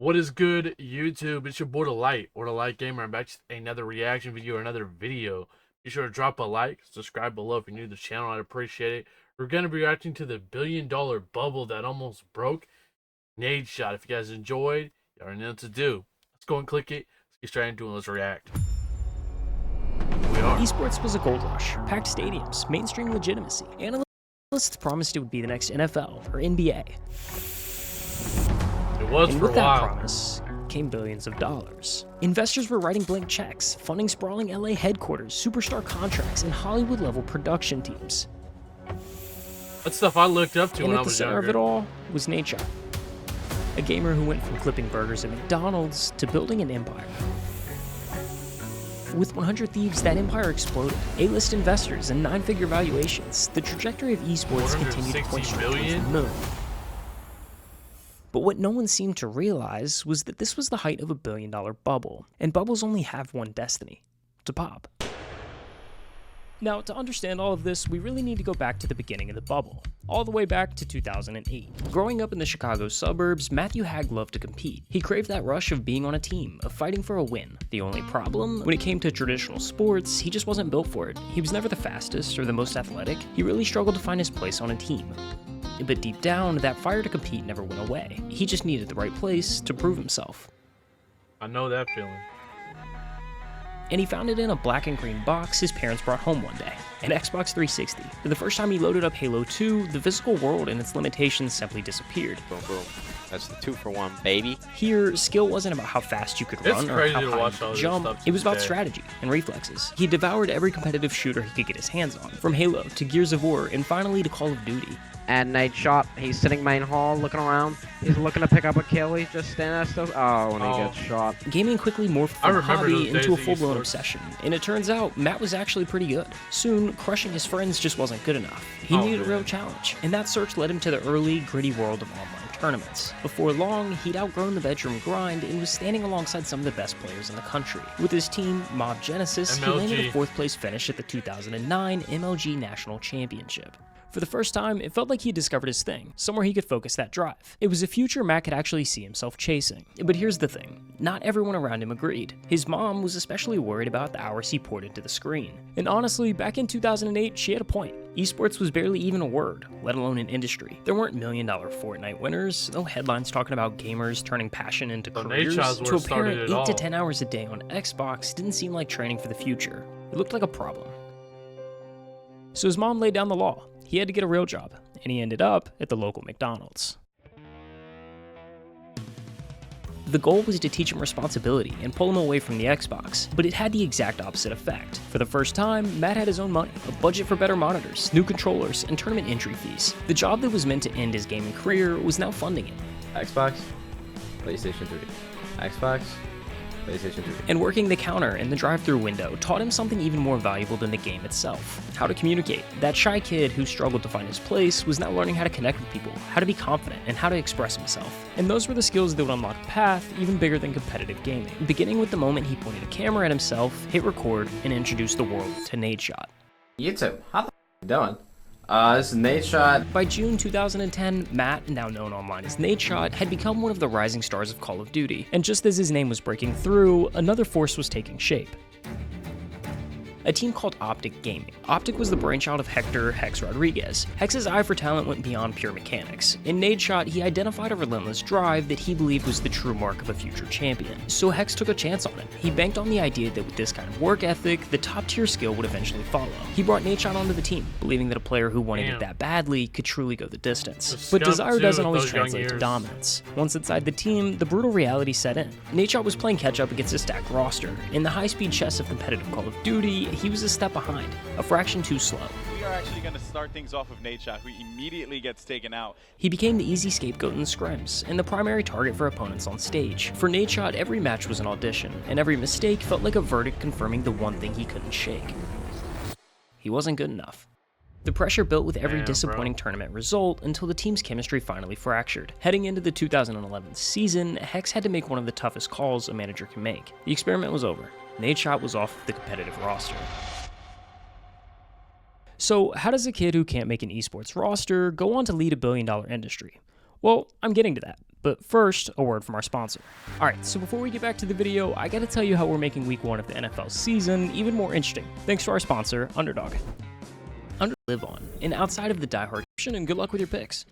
What is good, YouTube? It's your boy the Light or the Light Gamer. I'm back with another reaction video or another video. Be sure to drop a like, subscribe below if you're new to the channel. I'd appreciate it. We're gonna be reacting to the $1 billion bubble that almost broke. Nadeshot. If you guys enjoyed, you already know what to do. Let's go and click it. Let's get straight into it. Let's react. Here we are. Esports was a gold rush, packed stadiums, mainstream legitimacy. Analysts promised it would be the next NFL or NBA. It was And for with a that while. promise came billions of dollars. Investors were writing blank checks, funding sprawling LA headquarters, superstar contracts, and Hollywood-level production teams. That's stuff I looked up to And when I at the was center younger. of it all was Nadeshot, a gamer who went from clipping burgers at McDonald's to building an empire. With 100 Thieves, that empire exploded. A-list investors and nine-figure valuations, the trajectory of esports continued to point 160 straight towards the million? moon. But what no one seemed to realize was that this was the height of a billion-dollar bubble, and bubbles only have one destiny: to pop. Now, to understand all of this, we really need to go back to the beginning of the bubble, all the way back to 2008. Growing up in the Chicago suburbs, Matthew Hag loved to compete. He craved that rush of being on a team, of fighting for a win. The only problem, when it came to traditional sports, he just wasn't built for it. He was never the fastest or the most athletic. He really struggled to find his place on a team. But deep down, that fire to compete never went away. He just needed the right place to prove himself. I know that feeling. And he found it in a black and green box his parents brought home one day, an Xbox 360. For the first time he loaded up Halo 2, the physical world and its limitations simply disappeared. Boom, boom. That's the 2-for-1, baby. Here, skill wasn't about how fast you could It's run or crazy how to high you watch all could this jump. stuff It was about today. strategy and reflexes. He devoured every competitive shooter he could get his hands on, from Halo to Gears of War and finally to Call of Duty. And Nadeshot, he's sitting main hall, looking around. He's looking to pick up a kill. He's just standing there still. Oh, and he gets shot. Gaming quickly morphed I from a remember hobby those days into a at full-blown esports. obsession, and it turns out Matt was actually pretty good. Soon, crushing his friends just wasn't good enough. He Oh, needed a man. real challenge, and that search led him to the early, gritty world of online tournaments. Before long, he'd outgrown the bedroom grind and was standing alongside some of the best players in the country. With his team, Mob Genesis, he landed a MLG. 4th place finish at the 2009 MLG National Championship. For the first time, it felt like he discovered his thing, somewhere he could focus that drive. It was a future Matt could actually see himself chasing. But here's the thing, not everyone around him agreed. His mom was especially worried about the hours he poured into the screen. And honestly, back in 2008, she had a point. Esports was barely even a word, let alone an industry. There weren't million-dollar Fortnite winners, no headlines talking about gamers turning passion into So careers. Nadeshot's where To a it started parent, it 8 to all. 10 hours a day on Xbox didn't seem like training for the future. It looked like a problem. So his mom laid down the law. He had to get a real job, and he ended up at the local McDonald's. The goal was to teach him responsibility and pull him away from the Xbox, but it had the exact opposite effect. For the first time, Matt had his own money, a budget for better monitors, new controllers, and tournament entry fees. The job that was meant to end his gaming career was now funding it. Xbox, PlayStation 3. Xbox, PlayStation 3. And working the counter and the drive-thru window taught him something even more valuable than the game itself: how to communicate. That shy kid who struggled to find his place was now learning how to connect with people, how to be confident, and how to express himself. And those were the skills that would unlock a path even bigger than competitive gaming, beginning with the moment he pointed a camera at himself, hit record, and introduced the world to Nadeshot. YouTube, how the f you doing? This is Nadeshot. By June 2010, Matt, now known online as Nadeshot, had become one of the rising stars of Call of Duty. And just as his name was breaking through, another force was taking shape: a team called Optic Gaming. Optic was the brainchild of Hector "Hex" Rodriguez. Hex's eye for talent went beyond pure mechanics. In Nadeshot, he identified a relentless drive that he believed was the true mark of a future champion. So Hex took a chance on him. He banked on the idea that with this kind of work ethic, the top-tier skill would eventually follow. He brought Nadeshot onto the team, believing that a player who wanted it that badly could truly go the distance. The But scump, desire too, doesn't with always those young translate to years. dominance. Once inside the team, the brutal reality set in. Nadeshot was playing catch-up against a stacked roster. In the high-speed chess of competitive Call of Duty, he was a step behind, a fraction too slow. We are actually going to start things off with Nadeshot, who immediately gets taken out. He became the easy scapegoat in scrims, and the primary target for opponents on stage. For Nadeshot, every match was an audition, and every mistake felt like a verdict confirming the one thing he couldn't shake: he wasn't good enough. The pressure built with every Damn, disappointing tournament result until the team's chemistry finally fractured. Heading into the 2011 season, Hex had to make one of the toughest calls a manager can make. The experiment was over. Nadeshot was off the competitive roster. So how does a kid who can't make an esports roster go on to lead a billion-dollar industry? Well, I'm getting to that. But first, a word from our sponsor. Alright, so before we get back to the video, I gotta tell you how we're making week 1 of the NFL season even more interesting, thanks to our sponsor, Underdog. Underdog live on, and outside of the diehard option, and good luck with your picks.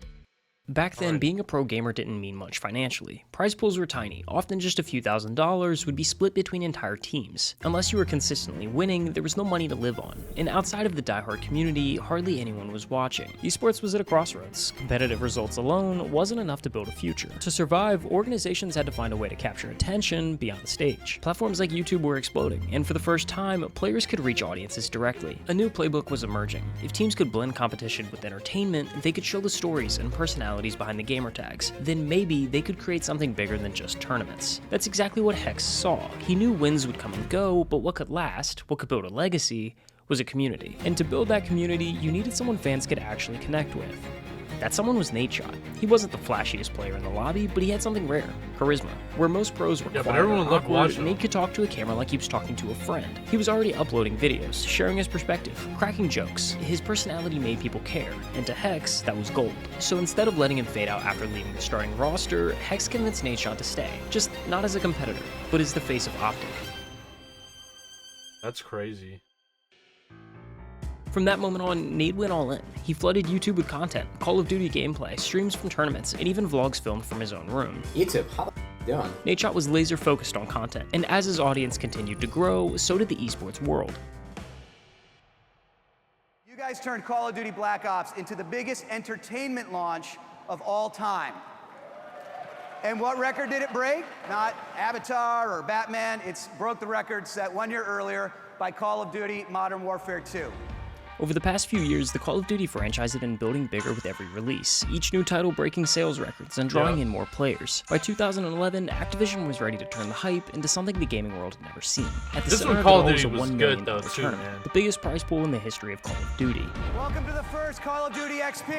Back then, being a pro gamer didn't mean much financially. Prize pools were tiny, often just a few $1,000s would be split between entire teams. Unless you were consistently winning, there was no money to live on. And outside of the diehard community, hardly anyone was watching. Esports was at a crossroads. Competitive results alone wasn't enough to build a future. To survive, organizations had to find a way to capture attention beyond the stage. Platforms like YouTube were exploding, and for the first time, players could reach audiences directly. A new playbook was emerging. If teams could blend competition with entertainment, they could show the stories and personalities behind the gamer tags. Then maybe they could create something bigger than just tournaments. That's exactly what Hex saw. He knew wins would come and go, but what could last, what could build a legacy, was a community. And to build that community, you needed someone fans could actually connect with. That someone was Nadeshot. He wasn't the flashiest player in the lobby, but he had something rare: charisma. Where most pros were quiet everyone and loved awkward, watching Nate could talk to a camera like he was talking to a friend. He was already uploading videos, sharing his perspective, cracking jokes. His personality made people care, and to Hex, that was gold. So instead of letting him fade out after leaving the starting roster, Hex convinced Nadeshot to stay. Just not as a competitor, but as the face of Optic. That's crazy. From that moment on, Nade went all in. He flooded YouTube with content, Call of Duty gameplay, streams from tournaments, and even vlogs filmed from his own room. YouTube, how the you doing? Nadeshot was laser focused on content, and as his audience continued to grow, so did the esports world. You guys turned Call of Duty Black Ops into the biggest entertainment launch of all time. And what record did it break? Not Avatar or Batman, it's broke the record set 1 year earlier by Call of Duty Modern Warfare 2. Over the past few years, the Call of Duty franchise had been building bigger with every release, each new title breaking sales records and drawing in more players. By 2011, Activision was ready to turn the hype into something the gaming world had never seen. At the This center one of Call it of all was Duty a was $1 good million though too, tournament, man. the biggest prize pool in the history of Call of Duty. Welcome to the first Call of Duty XP.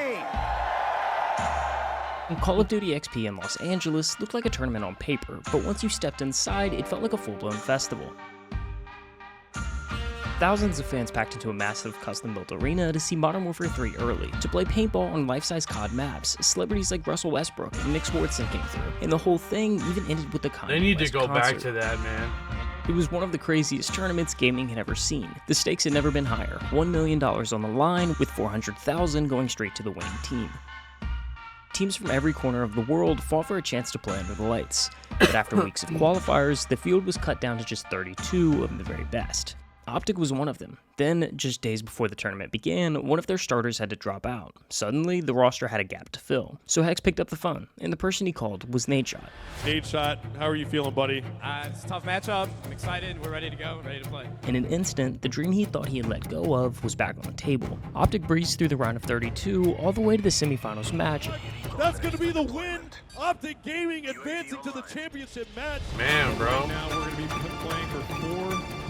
And Call of Duty XP in Los Angeles looked like a tournament on paper, but once you stepped inside, it felt like a full-blown festival. Thousands of fans packed into a massive custom-built arena to see Modern Warfare 3 early, to play paintball on life-size COD maps. Celebrities like Russell Westbrook and Nick Swartzen came through, and the whole thing even ended with the Kanye They need to West go back concert. to that, man. It was one of the craziest tournaments gaming had ever seen. The stakes had never been higher, $1 million on the line, with $400,000 going straight to the winning team. Teams from every corner of the world fought for a chance to play under the lights, but after weeks of qualifiers, the field was cut down to just 32 of the very best. Optic was one of them. Then, just days before the tournament began, one of their starters had to drop out. Suddenly, the roster had a gap to fill. So Hex picked up the phone, and the person he called was Nadeshot. Nadeshot, how are you feeling, buddy? It's a tough matchup. I'm excited. We're ready to go. Ready to play. In an instant, the dream he thought he had let go of was back on the table. Optic breezed through the round of 32 all the way to the semifinals match. That's going to be the win. Optic Gaming advancing to the championship match. Man, bro. Now we're going to be playing for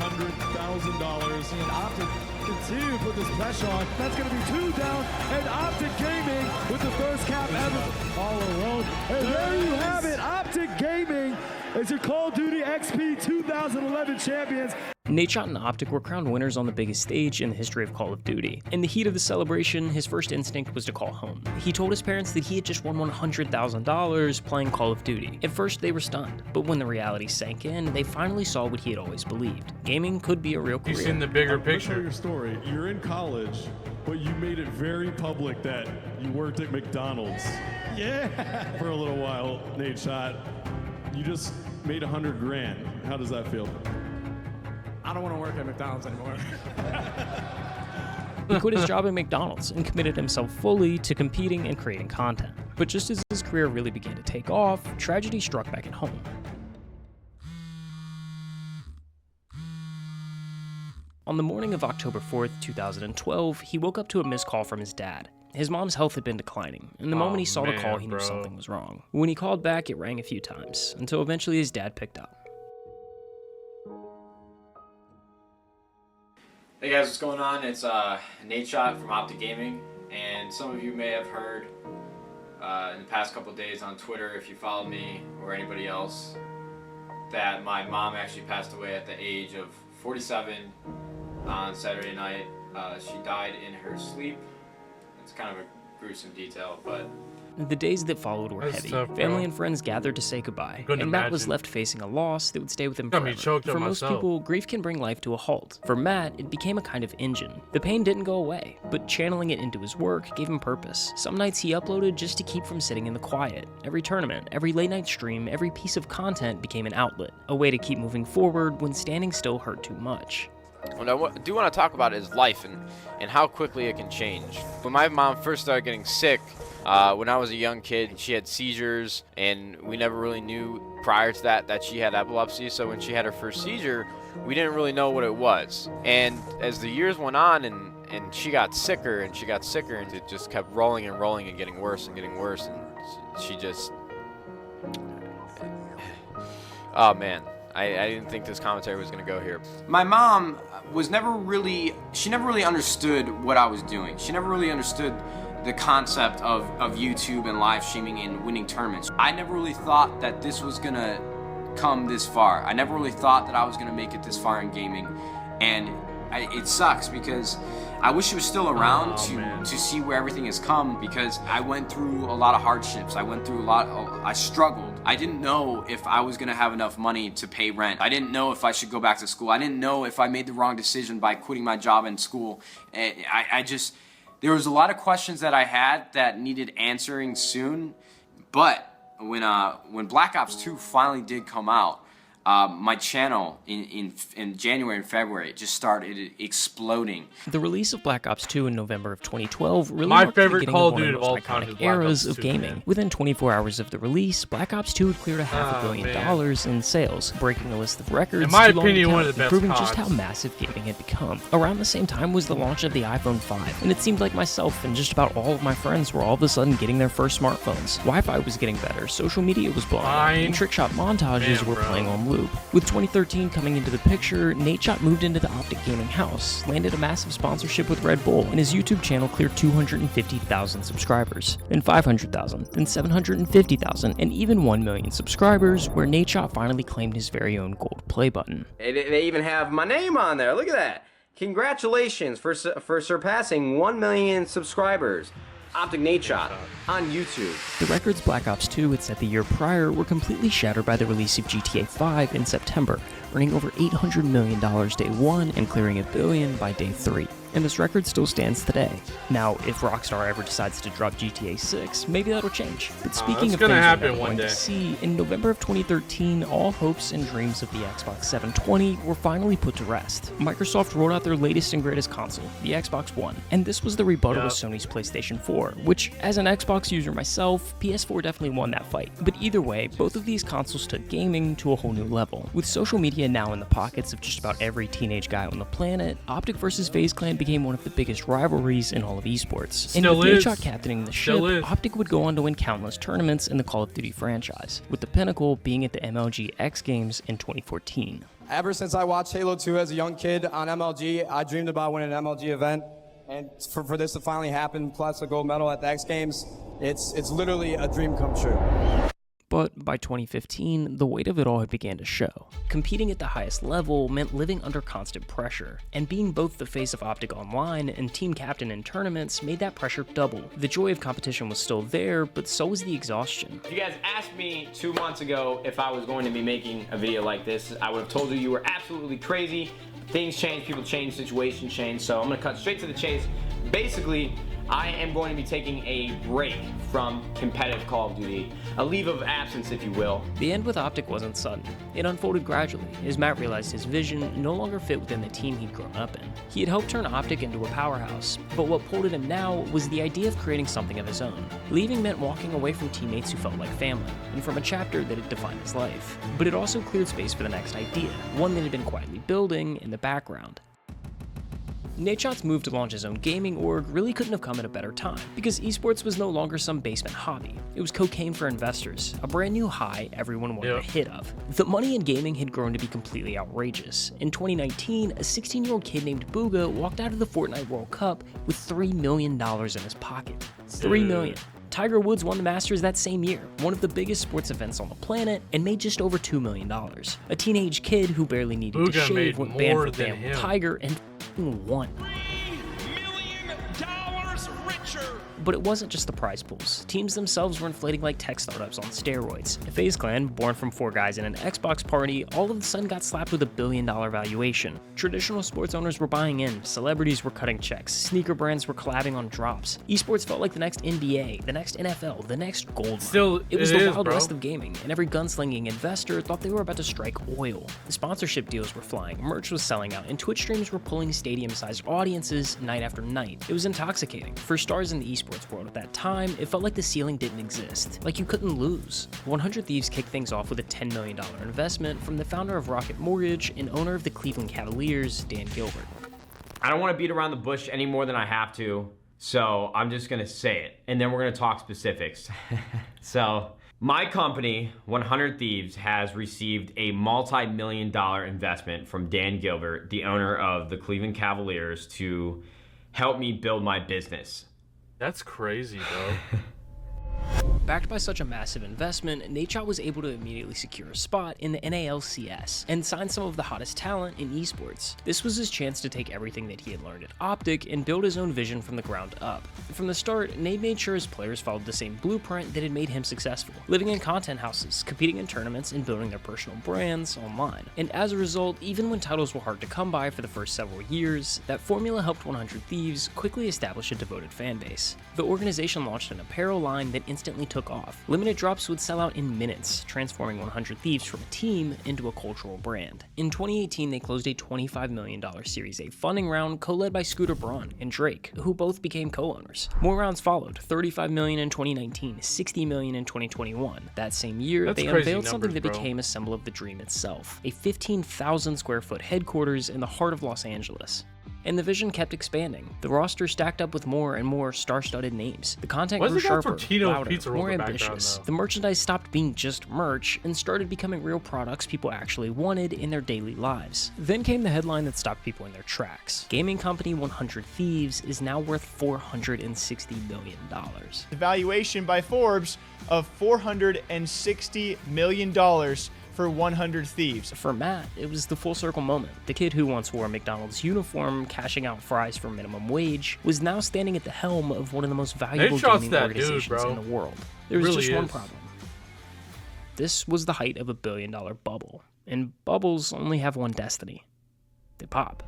$400,000. And Optic continue to put this pressure on. That's going to be 2 down, and Optic Gaming with the first cap ever all alone. And there you have it, Optic Gaming is your Call of Duty XP 2011 champions. Nadeshot and Optic were crowned winners on the biggest stage in the history of Call of Duty. In the heat of the celebration, his first instinct was to call home. He told his parents that he had just won $100,000 playing Call of Duty. At first, they were stunned, but when the reality sank in, they finally saw what he had always believed. Gaming could be a real career. He's in the bigger Let me tell picture. your story. You're in college, but you made it very public that you worked at McDonald's. Yeah. For a little while, Nadeshot. You just made $100,000. How does that feel? I don't want to work at McDonald's anymore. He quit his job at McDonald's and committed himself fully to competing and creating content. But just as his career really began to take off, tragedy struck back at home. On the morning of October 4th, 2012, he woke up to a missed call from his dad. His mom's health had been declining, and the moment he saw the call, he knew something was wrong. When he called back, it rang a few times, until eventually his dad picked up. Hey guys, what's going on? It's Nadeshot from Optic Gaming, and some of you may have heard in the past couple days on Twitter, if you follow me or anybody else, that my mom actually passed away at the age of 47 on Saturday night. She died in her sleep. It's kind of a gruesome detail, but The days that followed were That's heavy. tough, bro. Family and friends gathered to say goodbye, Couldn't and Matt was imagine. left facing a loss that would stay with him Got me forever. choked up For most myself. people, grief can bring life to a halt. For Matt, it became a kind of engine. The pain didn't go away, but channeling it into his work gave him purpose. Some nights he uploaded just to keep from sitting in the quiet. Every tournament, every late night stream, every piece of content became an outlet, a way to keep moving forward when standing still hurt too much. What I do want to talk about is life and how quickly it can change. When my mom first started getting sick, when I was a young kid, she had seizures, and we never really knew prior to that she had epilepsy. So when she had her first seizure, we didn't really know what it was. And as the years went on and she got sicker and it just kept rolling and rolling and getting worse and getting worse, and she just... Oh man, I didn't think this commentary was going to go here. My mom never really understood what I was doing. She never really understood the concept of YouTube and live streaming and winning tournaments. I never really thought that this was gonna come this far. I never really thought that I was gonna make it this far in gaming. And it sucks because I wish she was still around to see where everything has come, because I went through a lot of hardships. I struggled. I didn't know if I was gonna have enough money to pay rent. I didn't know if I should go back to school. I didn't know if I made the wrong decision by quitting my job in school. There was a lot of questions that I had that needed answering soon, but when Black Ops 2 finally did come out, my channel in January and February just started exploding. The release of Black Ops 2 in November of 2012 really My marked the favorite beginning Call of of one Duty of of the all most time is iconic Black eras Ops of 2, gaming. man. Within 24 hours of the release, Black Ops 2 had cleared $500 million in sales, breaking a list of records In my too long to opinion, one count, of the best proving just CODs. how massive gaming had become. Around the same time was the launch of the iPhone 5, and it seemed like myself and just about all of my friends were all of a sudden getting their first smartphones. Wi-Fi was getting better, social media was blowing up, and trick shot montages Damn, were bro. playing on loop. With 2013 coming into the picture, Nadeshot moved into the Optic Gaming house, landed a massive sponsorship with Red Bull, and his YouTube channel cleared 250,000 subscribers, then 500,000, then 750,000, and even 1 million subscribers, where Nadeshot finally claimed his very own gold play button. They even have my name on there. Look at that. Congratulations for surpassing 1 million subscribers. Optic Nadeshot on YouTube. The records Black Ops 2 had set the year prior were completely shattered by the release of GTA 5 in September, earning over $800 million day 1 and clearing $1 billion by day 3. And this record still stands today. Now, if Rockstar ever decides to drop GTA 6, maybe that'll change. But speaking that's of gonna things happen we're never one going day. to see, in November of 2013, all hopes and dreams of the Xbox 720 were finally put to rest. Microsoft rolled out their latest and greatest console, the Xbox One, and this was the rebuttal to Sony's PlayStation 4, which, as an Xbox user myself, PS4 definitely won that fight. But either way, both of these consoles took gaming to a whole new level. With social media now in the pockets of just about every teenage guy on the planet, Optic vs FaZe Clan became one of the biggest rivalries in all of esports. And with Nadeshot captaining the ship, Optic would go on to win countless tournaments in the Call of Duty franchise, with the pinnacle being at the MLG X Games in 2014. Ever since I watched Halo 2 as a young kid on MLG, I dreamed about winning an MLG event. And for this to finally happen, plus a gold medal at the X Games, it's literally a dream come true. But by 2015, the weight of it all had began to show. Competing at the highest level meant living under constant pressure, and being both the face of Optic Online and team captain in tournaments made that pressure double. The joy of competition was still there, but so was the exhaustion. If you guys asked me 2 months ago if I was going to be making a video like this, I would have told you were absolutely crazy. Things change, people change, situations change, so I'm gonna cut straight to the chase. Basically, I am going to be taking a break from competitive Call of Duty, a leave of absence, if you will. The end with Optic wasn't sudden. It unfolded gradually, as Matt realized his vision no longer fit within the team he'd grown up in. He had helped turn Optic into a powerhouse, but what pulled at him now was the idea of creating something of his own. Leaving meant walking away from teammates who felt like family, and from a chapter that had defined his life. But it also cleared space for the next idea, one that had been quietly building in the background. Nadeshot's move to launch his own gaming org really couldn't have come at a better time, because esports was no longer some basement hobby. It was cocaine for investors, a brand new high everyone wanted a hit of. The money in gaming had grown to be completely outrageous. In 2019, a 16-year-old kid named Booga walked out of the Fortnite World Cup with $3 million in his pocket. $3 million. Tiger Woods won the Masters that same year, one of the biggest sports events on the planet, and made just over $2 million. A teenage kid who barely needed to shave went band for band with Tiger and won. $3 million richer But it wasn't just the prize pools. Teams themselves were inflating like tech startups on steroids. FaZe Clan, born from 4 guys in an Xbox party, all of a sudden got slapped with $1 billion valuation. Traditional sports owners were buying in, celebrities were cutting checks, sneaker brands were collabing on drops. Esports felt like the next NBA, the next NFL, the next gold mine. It was the Wild West of gaming, and every gunslinging investor thought they were about to strike oil. The sponsorship deals were flying, merch was selling out, and Twitch streams were pulling stadium-sized audiences night after night. It was intoxicating. For stars in the esports world at that time, it felt like the ceiling didn't exist, like you couldn't lose. 100 Thieves kicked things off with a $10 million investment from the founder of Rocket Mortgage and owner of the Cleveland Cavaliers, Dan Gilbert. I don't want to beat around the bush any more than I have to, so I'm just going to say it, and then we're going to talk specifics. So, my company, 100 Thieves, has received a multi-million-dollar investment from Dan Gilbert, the owner of the Cleveland Cavaliers, to help me build my business. That's crazy, bro. Backed by such a massive investment, Nadeshot was able to immediately secure a spot in the NALCS and sign some of the hottest talent in esports. This was his chance to take everything that he had learned at Optic and build his own vision from the ground up. From the start, Nade made sure his players followed the same blueprint that had made him successful, living in content houses, competing in tournaments, and building their personal brands online. And as a result, even when titles were hard to come by for the first several years, that formula helped 100 Thieves quickly establish a devoted fan base. The organization launched an apparel line that instantly took off. Limited drops would sell out in minutes, transforming 100 Thieves from a team into a cultural brand. In 2018, they closed a $25 million Series A funding round co-led by Scooter Braun and Drake, who both became co-owners. More rounds followed, $35 million in 2019, $60 million in 2021. That same year, they unveiled something that became a symbol of the dream itself, a 15,000 square foot headquarters in the heart of Los Angeles. And the vision kept expanding. The roster stacked up with more and more star-studded names. The content grew sharper, louder, more ambitious. The merchandise stopped being just merch and started becoming real products people actually wanted in their daily lives. Then came the headline that stopped people in their tracks. Gaming company 100 Thieves is now worth $460 million. The valuation by Forbes of $460 million for 100 Thieves. For Matt, it was the full circle moment. The kid who once wore a McDonald's uniform, cashing out fries for minimum wage, was now standing at the helm of one of the most valuable gaming organizations in the world. There was just one problem. This was the height of a $1 billion bubble, and bubbles only have one destiny. They pop.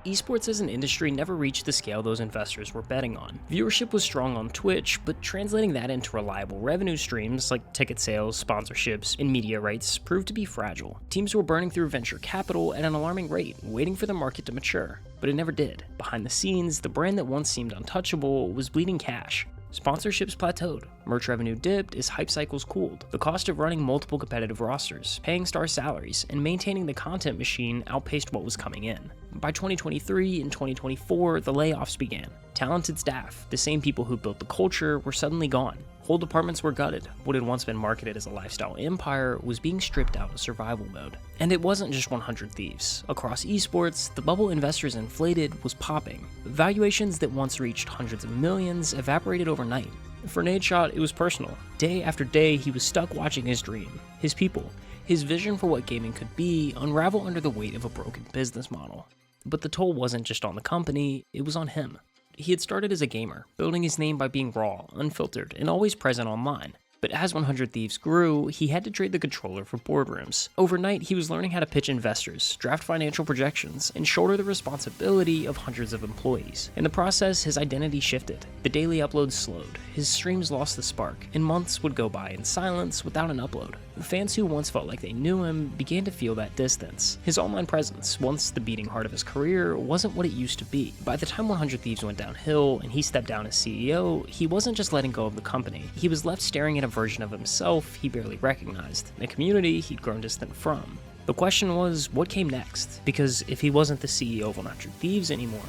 Esports as an industry never reached the scale those investors were betting on. Viewership was strong on Twitch, but translating that into reliable revenue streams like ticket sales, sponsorships, and media rights proved to be fragile. Teams were burning through venture capital at an alarming rate, waiting for the market to mature. But it never did. Behind the scenes, the brand that once seemed untouchable was bleeding cash. Sponsorships plateaued, merch revenue dipped as hype cycles cooled. The cost of running multiple competitive rosters, paying star salaries, and maintaining the content machine outpaced what was coming in. By 2023 and 2024, the layoffs began. Talented staff, the same people who built the culture, were suddenly gone. Whole departments were gutted. What had once been marketed as a lifestyle empire was being stripped out of survival mode. And it wasn't just 100 Thieves. Across esports, the bubble investors inflated was popping. Valuations that once reached hundreds of millions evaporated overnight. For Nadeshot, it was personal. Day after day, he was stuck watching his dream, his people, his vision for what gaming could be unravel under the weight of a broken business model. But the toll wasn't just on the company, it was on him. He had started as a gamer, building his name by being raw, unfiltered, and always present online. But as 100 Thieves grew, he had to trade the controller for boardrooms. Overnight, he was learning how to pitch investors, draft financial projections, and shoulder the responsibility of hundreds of employees. In the process, his identity shifted. The daily uploads slowed, his streams lost the spark, and months would go by in silence without an upload. Fans who once felt like they knew him began to feel that distance. His online presence, once the beating heart of his career, wasn't what it used to be. By the time 100 Thieves went downhill and he stepped down as CEO, he wasn't just letting go of the company. He was left staring at a version of himself he barely recognized, a community he'd grown distant from. The question was, what came next? Because if he wasn't the CEO of 100 Thieves anymore,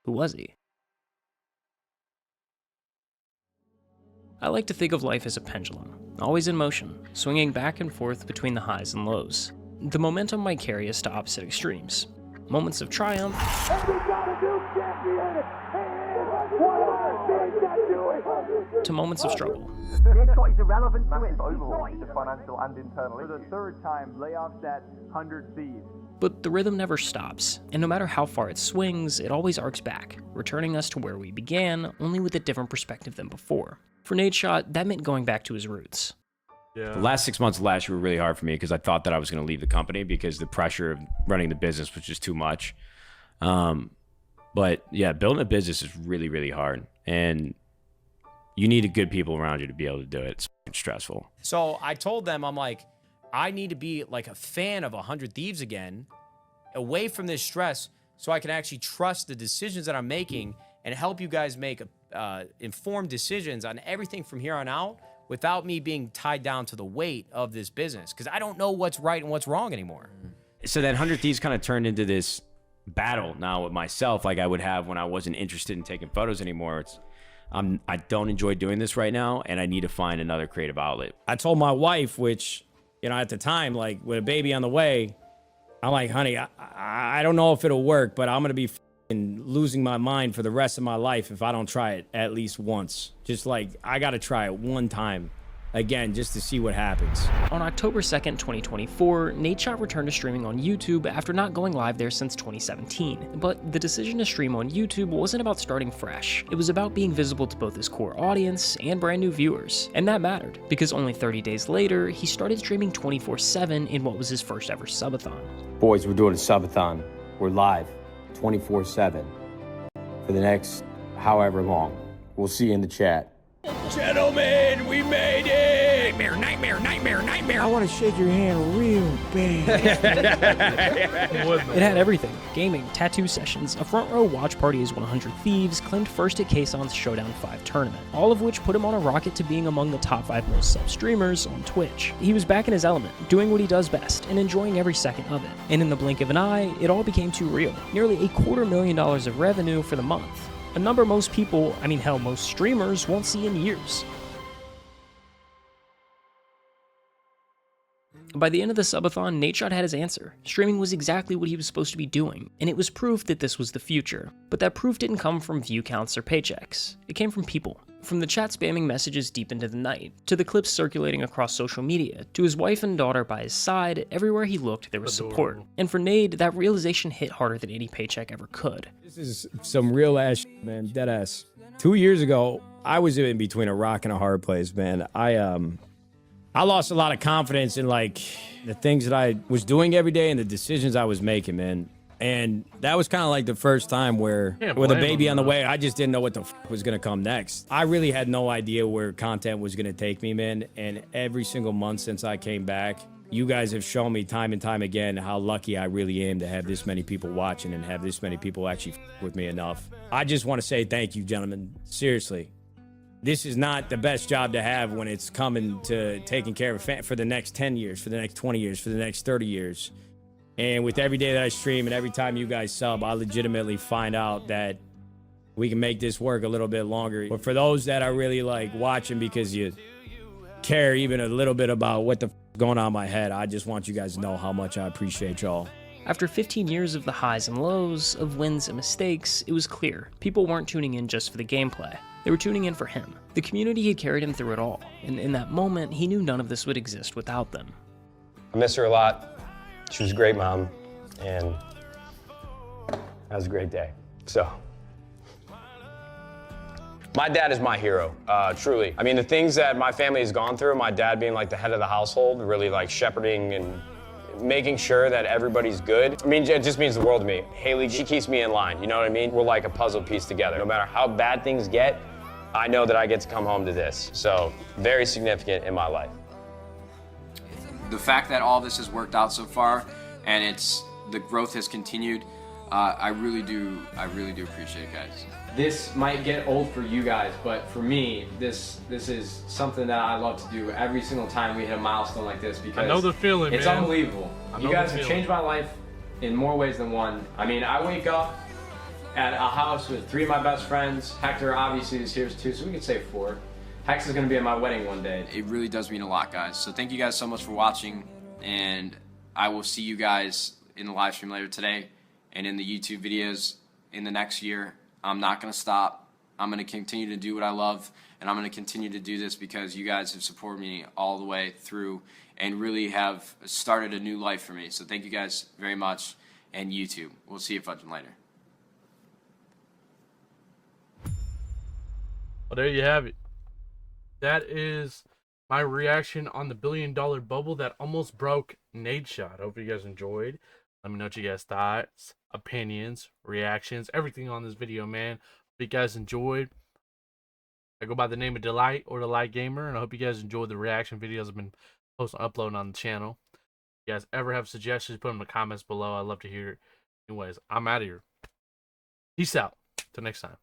who was he? I like to think of life as a pendulum, always in motion, swinging back and forth between the highs and lows. The momentum might carry us to opposite extremes. Moments of triumph, to moments of struggle. Nadeshot is irrelevant to it. Overhaul, financial and internal. For the third time, layoffs at 100 Thieves. But the rhythm never stops, and no matter how far it swings, it always arcs back, returning us to where we began, only with a different perspective than before. For Nadeshot, that meant going back to his roots. The last 6 months of last year were really hard for me because I thought that I was going to leave the company because the pressure of running the business was just too much. But yeah, building a business is really, really hard. And you need good people around you to be able to do it. It's stressful. So I told them, I'm like, I need to be like a fan of 100 Thieves again, away from this stress, so I can actually trust the decisions that I'm making and help you guys make informed decisions on everything from here on out without me being tied down to the weight of this business, because I don't know what's right and what's wrong anymore. So that 100 Thieves kind of turned into this battle now with myself, like I would have when I wasn't interested in taking photos anymore. I don't enjoy doing this right now, and I need to find another creative outlet. I told my wife, which, you know, at the time, like with a baby on the way, I'm like, honey, I don't know if it'll work, but I'm going to be losing my mind for the rest of my life if I don't try it at least once. Just like, I got to try it one time again just to see what happens. On October 2nd, 2024, Nadeshot returned to streaming on YouTube after not going live there since 2017. But the decision to stream on YouTube wasn't about starting fresh. It was about being visible to both his core audience and brand new viewers. And that mattered, because only 30 days later, he started streaming 24/7 in what was his first ever subathon. Boys, we're doing a subathon. We're live 24/7 for the next however long. We'll see you in the chat. Gentlemen, we made it! Nightmare, nightmare, nightmare, nightmare! I want to shake your hand real bad. It had everything: gaming, tattoo sessions, a front row watch party as 100 Thieves, claimed first at Kayson's Showdown 5 tournament, all of which put him on a rocket to being among the top 5 most sub streamers on Twitch. He was back in his element, doing what he does best, and enjoying every second of it. And in the blink of an eye, it all became too real. Nearly $250,000 of revenue for the month. A number most people, I mean hell, most streamers won't see in years. By the end of the subathon, Nadeshot had his answer. Streaming was exactly what he was supposed to be doing, and it was proof that this was the future. But that proof didn't come from view counts or paychecks. It came from people. From the chat spamming messages deep into the night, to the clips circulating across social media, to his wife and daughter by his side, everywhere he looked there was support. And for Nade, that realization hit harder than any paycheck ever could. This is some real ass shit, man, dead ass. 2 years ago, I was in between a rock and a hard place, man. I lost a lot of confidence in like the things that I was doing every day and the decisions I was making, man. And that was kind of like the first time where, with a baby on the way, I just didn't know what the was going to come next. I really had no idea where content was going to take me, man. And every single month since I came back, you guys have shown me time and time again how lucky I really am to have this many people watching and have this many people actually with me enough. I just want to say thank you, gentlemen. Seriously. This is not the best job to have when it's coming to taking care of a family for the next 10 years, for the next 20 years, for the next 30 years. And with every day that I stream and every time you guys sub, I legitimately find out that we can make this work a little bit longer. But for those that are really like watching because you care even a little bit about what the going on in my head, I just want you guys to know how much I appreciate y'all. After 15 years of the highs and lows, of wins and mistakes, it was clear people weren't tuning in just for the gameplay. They were tuning in for him. The community had carried him through it all, and in that moment, he knew none of this would exist without them. I miss her a lot. She was a great mom, and that was a great day. So, my dad is my hero, truly. I mean, the things that my family has gone through, my dad being like the head of the household, really like shepherding and making sure that everybody's good. I mean, it just means the world to me. Haley, she keeps me in line, you know what I mean? We're like a puzzle piece together. No matter how bad things get, I know that I get to come home to this. So, very significant in my life. The fact that all this has worked out so far and the growth has continued, I really do appreciate it, guys. This might get old for you guys, but for me, this is something that I love to do every single time we hit a milestone like this, because I know the feeling, it's man. unbelievable. You guys have changed my life in more ways than one. I mean, I wake up at a house with 3 of my best friends. Hector obviously is here too, so we can say 4. Hex is going to be at my wedding one day. It really does mean a lot, guys. So thank you guys so much for watching, and I will see you guys in the live stream later today and in the YouTube videos in the next year. I'm not going to stop. I'm going to continue to do what I love, and I'm going to continue to do this because you guys have supported me all the way through and really have started a new life for me. So thank you guys very much, and YouTube. We'll see you fudging later. Well, there you have it. That is my reaction on the $1 billion bubble that almost broke Nadeshot. Hope you guys enjoyed. Let me know what you guys thoughts, opinions, reactions, everything on this video, man. Hope you guys enjoyed. I go by the name of Delight or Delight Gamer, and I hope you guys enjoyed the reaction videos I've been posting, uploading on the channel. If you guys ever have suggestions, put them in the comments below. I'd love to hear it. Anyways, I'm out of here. Peace out. Till next time.